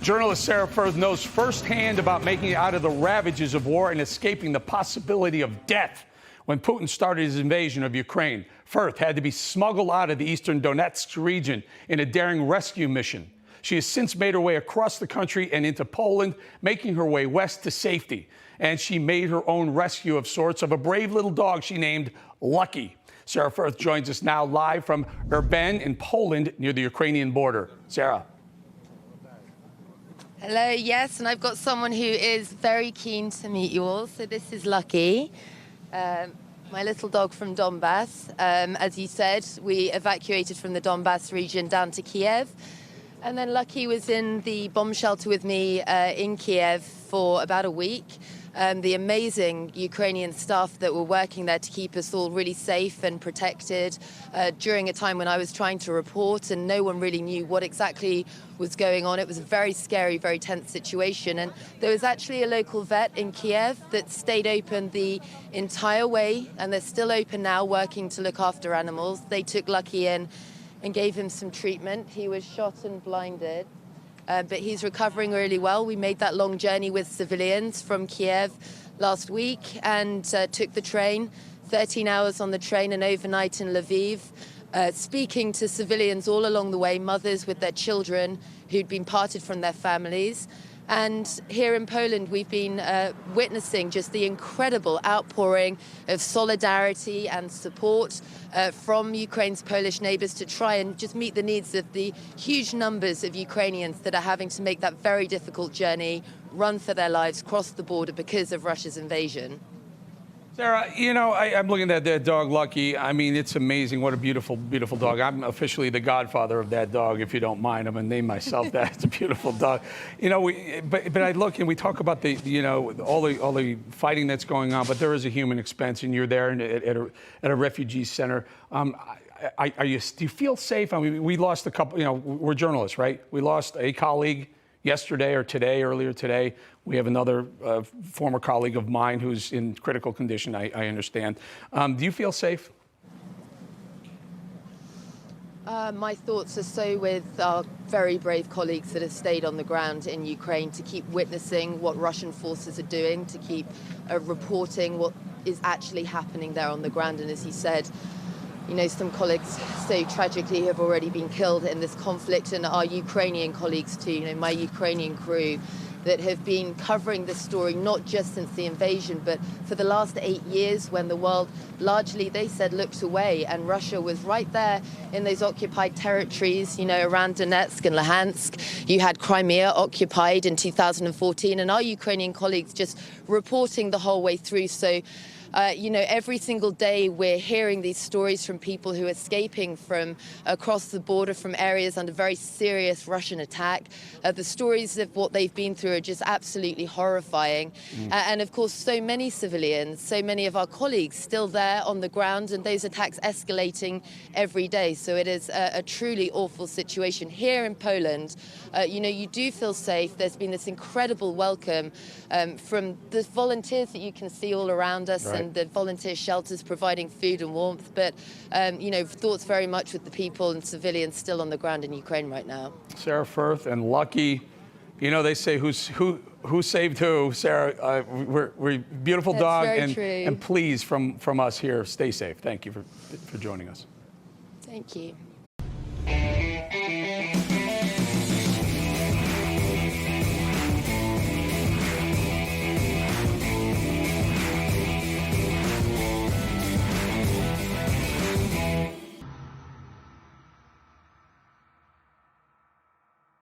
Journalist Sara Firth knows firsthand about making it out of the ravages of war and escaping the possibility of death. When Putin started his invasion of Ukraine, Firth had to be smuggled out of the eastern Donetsk region in a daring rescue mission. She has since made her way across the country and into Poland, making her way west to safety. And she made her own rescue of sorts of a brave little dog she named Lucky. Sara Firth joins us now live from Hrebenne in Poland near the Ukrainian border. Sara. Hello, yes, and I've got someone who is very keen to meet you all. So this is Lucky, my little dog from Donbass. As you said, we evacuated from the Donbass region down to Kiev. And then Lucky was in the bomb shelter with me in Kiev for about a week. The amazing Ukrainian staff that were working there to keep us all really safe and protected during a time when I was trying to report and no one really knew what exactly was going on. It was a very scary, very tense situation. And there was actually a local vet in Kiev that stayed open the entire way, and they're still open now, working to look after animals. They took Lucky in and gave him some treatment. He was shot and blinded. But he's recovering really well. We made that long journey with civilians from Kiev last week and took the train, 13 hours on the train and overnight in Lviv, speaking to civilians all along the way, mothers with their children who'd been parted from their families. And here in Poland, we've been witnessing just the incredible outpouring of solidarity and support from Ukraine's Polish neighbors to try and just meet the needs of the huge numbers of Ukrainians that are having to make that very difficult journey, run for their lives, cross the border because of Russia's invasion. Sara, you know, I'm looking at that dog, Lucky. I mean, it's amazing. What a beautiful, beautiful dog. I'm officially the godfather of that dog, if you don't mind. I'm going to name myself that. It's a beautiful dog. You know, but I look and we talk about the, you know, all the fighting that's going on, but there is a human expense, and you're there at a refugee center. Do you feel safe? I mean, we lost a couple, you know, we're journalists, right? We lost a colleague yesterday or today, earlier today. We have another former colleague of mine who's in critical condition, I understand. Do you feel safe? My thoughts are so with our very brave colleagues that have stayed on the ground in Ukraine to keep witnessing what Russian forces are doing, to keep reporting what is actually happening there on the ground. And as you said, you know, some colleagues so tragically have already been killed in this conflict, and our Ukrainian colleagues too, you know, my Ukrainian crew that have been covering this story not just since the invasion, but for the last 8 years when the world largely, they said, looked away, and Russia was right there in those occupied territories, you know, around Donetsk and Luhansk. You had Crimea occupied in 2014, and our Ukrainian colleagues just reporting the whole way through. So you know, every single day we're hearing these stories from people who are escaping from across the border from areas under very serious Russian attack. The stories of what they've been through are just absolutely horrifying. And of course, so many civilians, so many of our colleagues still there on the ground, and those attacks escalating every day. So it is a truly awful situation. Here in Poland, you know, you do feel safe. There's been this incredible welcome from the volunteers that you can see all around us. Right. And the volunteer shelters providing food and warmth, but you know, thoughts very much with the people and civilians still on the ground in Ukraine right now. Sara Firth and Lucky, you know, they say who saved who. Sara, we're beautiful That's dog, and please from us here, stay safe. Thank you for joining us. Thank you.